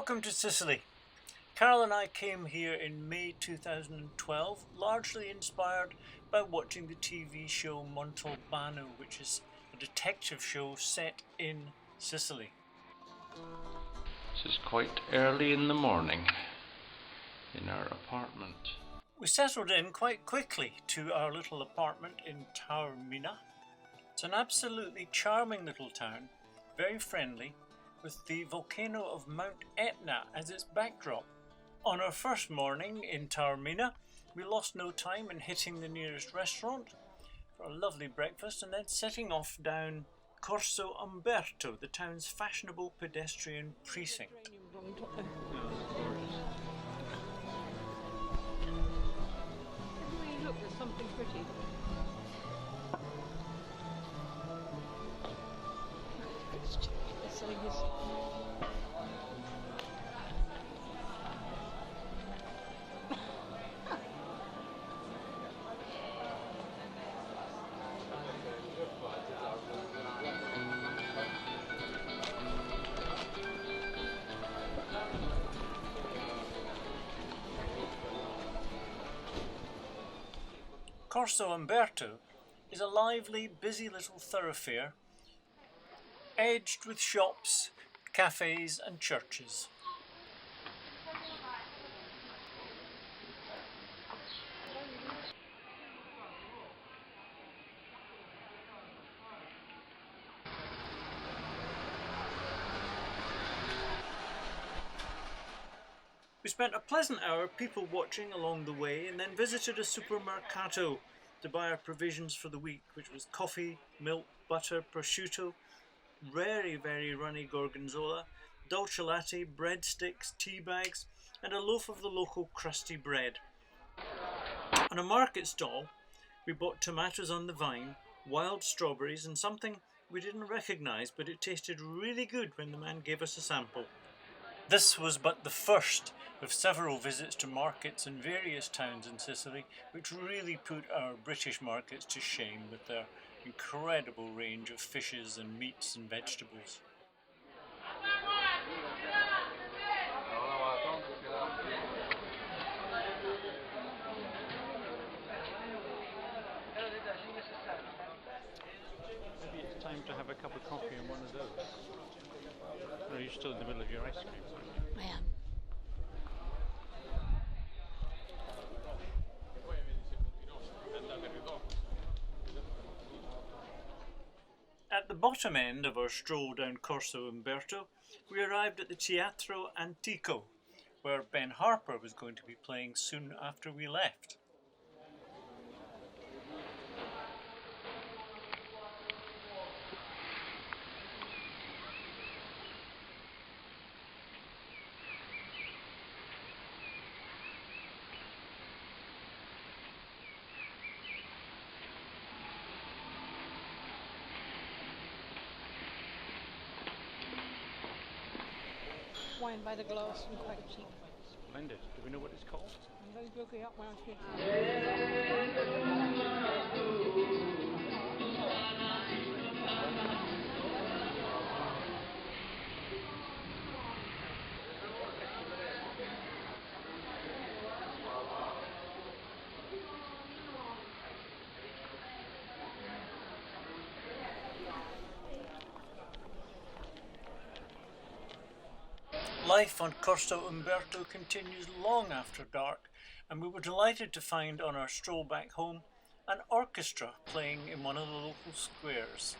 Welcome to Sicily. Carol and I came here in May 2012, largely inspired by watching the TV show Montalbano, which is a detective show set in Sicily. This is quite early in the morning in our apartment. We settled in quite quickly to our little apartment in Taormina. It's an absolutely charming little town, very friendly, with the volcano of Mount Etna as its backdrop. On our first morning in Taormina, we lost no time in hitting the nearest restaurant for a lovely breakfast and then setting off down Corso Umberto, the town's fashionable pedestrian precinct. Look, there's something pretty. It's selling his... Corso Umberto is a lively, busy little thoroughfare, edged with shops, cafes and churches. We spent a pleasant hour people watching along the way and then visited a supermercato to buy our provisions for the week, which was coffee, milk, butter, prosciutto, very runny gorgonzola, dolce latte, breadsticks, tea bags and a loaf of the local crusty bread. On a market stall we bought tomatoes on the vine, wild strawberries and something we didn't recognise, but it tasted really good when the man gave us a sample. This was but the first of several visits to markets in various towns in Sicily, which really put our British markets to shame with their incredible range of fishes and meats and vegetables. Maybe it's time to have a cup of coffee and one of those. Or are you still in the middle of your ice cream? I am. At the bottom end of our stroll down Corso Umberto, we arrived at the Teatro Antico, where Ben Harper was going to be playing soon after we left. Wine by the glass and quite cheap. Splendid. Do we know what it's called? I'm going to look it up when I speak. Life on Corso Umberto continues long after dark, and we were delighted to find on our stroll back home an orchestra playing in one of the local squares.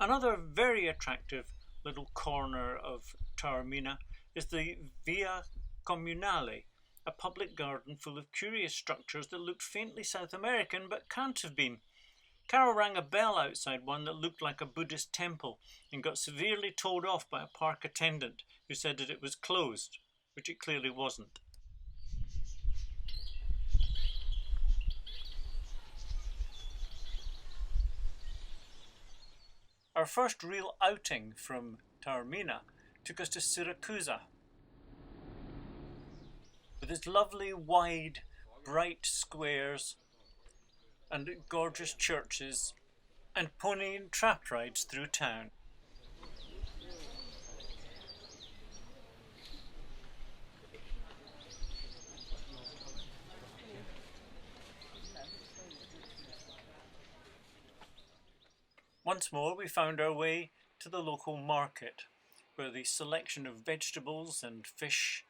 Another very attractive little corner of Taormina is the Via Comunale, a public garden full of curious structures that looked faintly South American but can't have been. Carol rang a bell outside one that looked like a Buddhist temple and got severely told off by a park attendant who said that it was closed, which it clearly wasn't. Our first real outing from Taormina took us to Siracusa. With its lovely, wide, bright squares and gorgeous churches and pony and trap rides through town. Once more we found our way to the local market, where the selection of vegetables and fish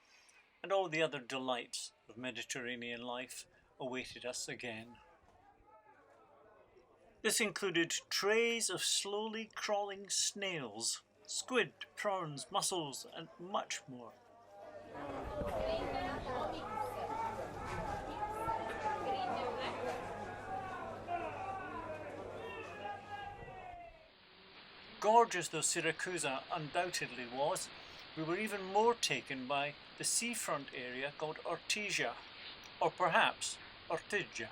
and all the other delights of Mediterranean life awaited us again. This included trays of slowly crawling snails, squid, prawns, mussels, and much more. Gorgeous though Siracusa undoubtedly was, we were even more taken by the seafront area called Ortigia, or perhaps Ortigia.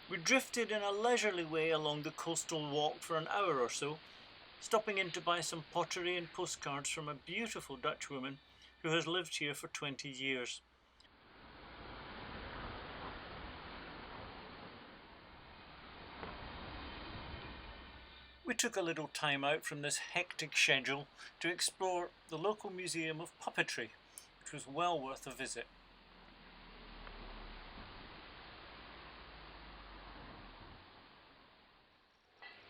We drifted in a leisurely way along the coastal walk for an hour or so, stopping in to buy some pottery and postcards from a beautiful Dutch woman who has lived here for 20 years. We took a little time out from this hectic schedule to explore the local museum of puppetry, which was well worth a visit.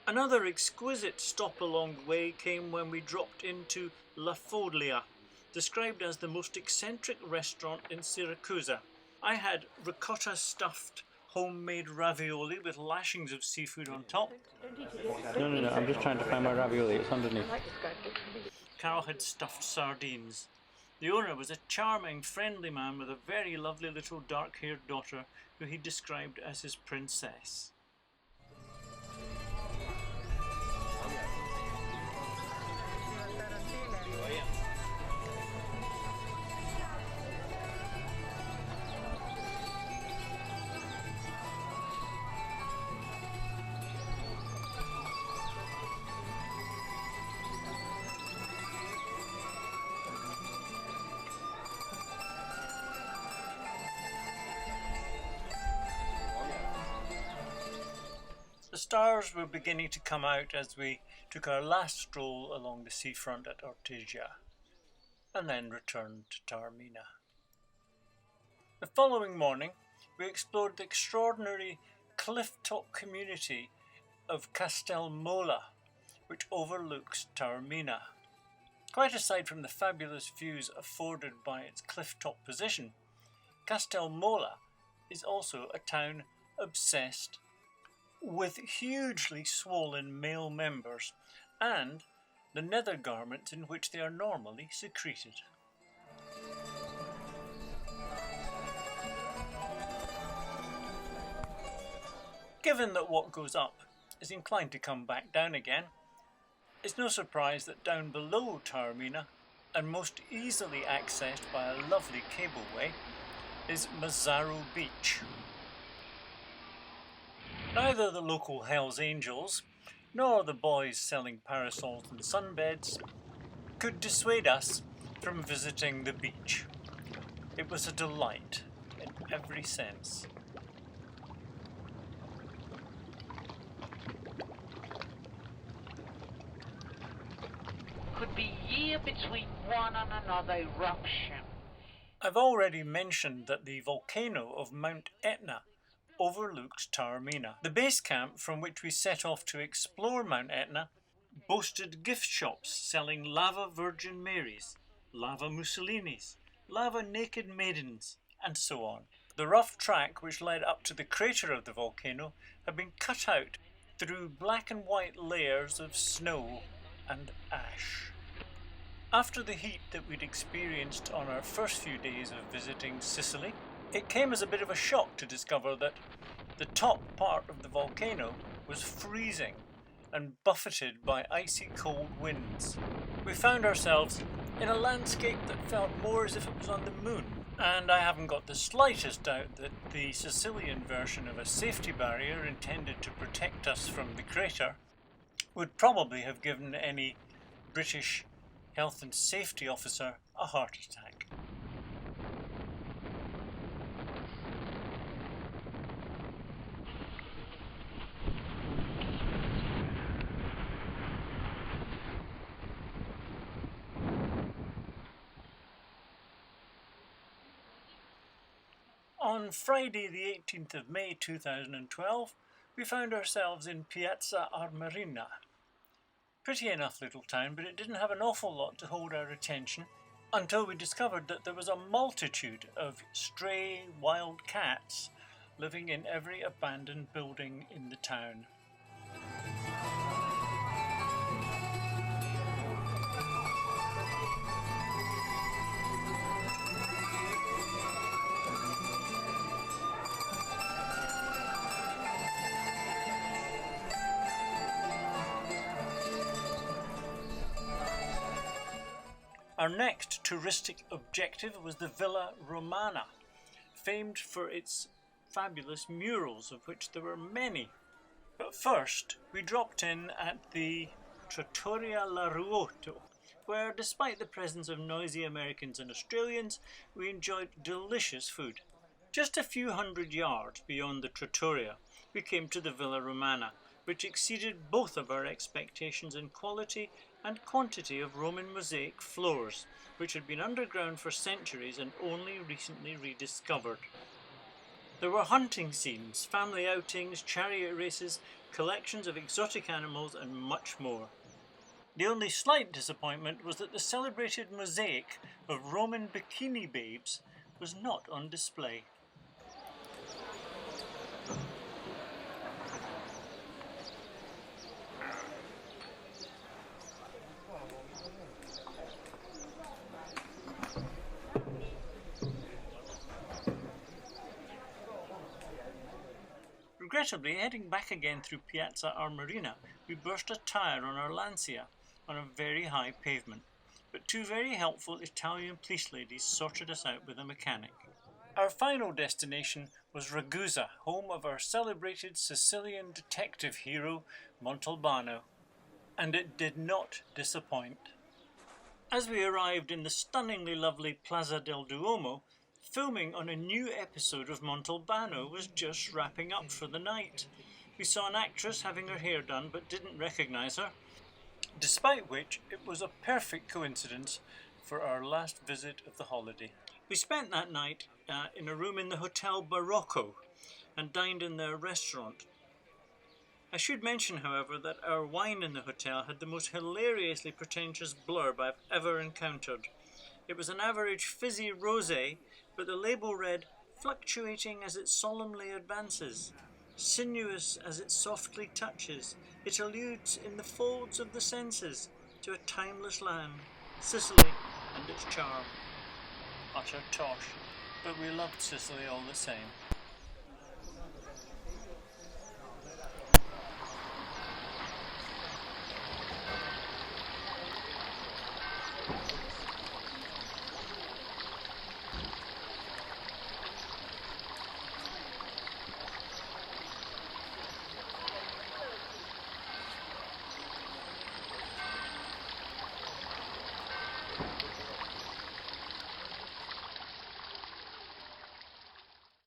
Another exquisite stop along the way came when we dropped into La Foglia, described as the most eccentric restaurant in Siracusa. I had ricotta stuffed homemade ravioli with lashings of seafood on top. No, I'm just trying to find my ravioli, it's underneath. Carol had stuffed sardines. The owner was a charming, friendly man with a very lovely little dark-haired daughter who he described as his princess. The stars were beginning to come out as we took our last stroll along the seafront at Ortigia, and then returned to Taormina. The following morning, we explored the extraordinary cliff-top community of Castelmola, which overlooks Taormina. Quite aside from the fabulous views afforded by its cliff-top position, Castelmola is also a town obsessed with hugely swollen male members and the nether garments in which they are normally secreted. Given that what goes up is inclined to come back down again, it's no surprise that down below Taormina, and most easily accessed by a lovely cableway, is Mazzaro Beach. Neither the local Hells Angels, nor the boys selling parasols and sunbeds, could dissuade us from visiting the beach. It was a delight in every sense. Could be year between one and another eruption. I've already mentioned that the volcano of Mount Etna overlooks Taormina. The base camp from which we set off to explore Mount Etna boasted gift shops selling lava Virgin Marys, lava Mussolinis, lava naked maidens, and so on. The rough track which led up to the crater of the volcano had been cut out through black and white layers of snow and ash. After the heat that we'd experienced on our first few days of visiting Sicily, it came as a bit of a shock to discover that the top part of the volcano was freezing and buffeted by icy cold winds. We found ourselves in a landscape that felt more as if it was on the moon, and I haven't got the slightest doubt that the Sicilian version of a safety barrier intended to protect us from the crater would probably have given any British health and safety officer a heart attack. On Friday the 18th of May 2012, we found ourselves in Piazza Armerina. Pretty enough little town, but it didn't have an awful lot to hold our attention until we discovered that there was a multitude of stray wild cats living in every abandoned building in the town. Our next touristic objective was the Villa Romana, famed for its fabulous murals, of which there were many. But first, we dropped in at the Trattoria La Ruoto, where, despite the presence of noisy Americans and Australians, we enjoyed delicious food. Just a few hundred yards beyond the Trattoria, we came to the Villa Romana, which exceeded both of our expectations in quality and quantity of Roman mosaic floors, which had been underground for centuries and only recently rediscovered. There were hunting scenes, family outings, chariot races, collections of exotic animals, and much more. The only slight disappointment was that the celebrated mosaic of Roman bikini babes was not on display. Regrettably, heading back again through Piazza Armerina, we burst a tyre on our Lancia on a very high pavement, but two very helpful Italian police ladies sorted us out with a mechanic. Our final destination was Ragusa, home of our celebrated Sicilian detective hero Montalbano, and it did not disappoint. As we arrived in the stunningly lovely Plaza del Duomo, filming on a new episode of Montalbano was just wrapping up for the night. We saw an actress having her hair done but didn't recognise her, despite which it was a perfect coincidence for our last visit of the holiday. We spent that night in a room in the Hotel Barocco and dined in their restaurant. I should mention, however, that our wine in the hotel had the most hilariously pretentious blurb I've ever encountered. It was an average fizzy rosé, but the label read, "Fluctuating as it solemnly advances, sinuous as it softly touches, it alludes in the folds of the senses to a timeless land, Sicily and its charm." Utter tosh, but we loved Sicily all the same.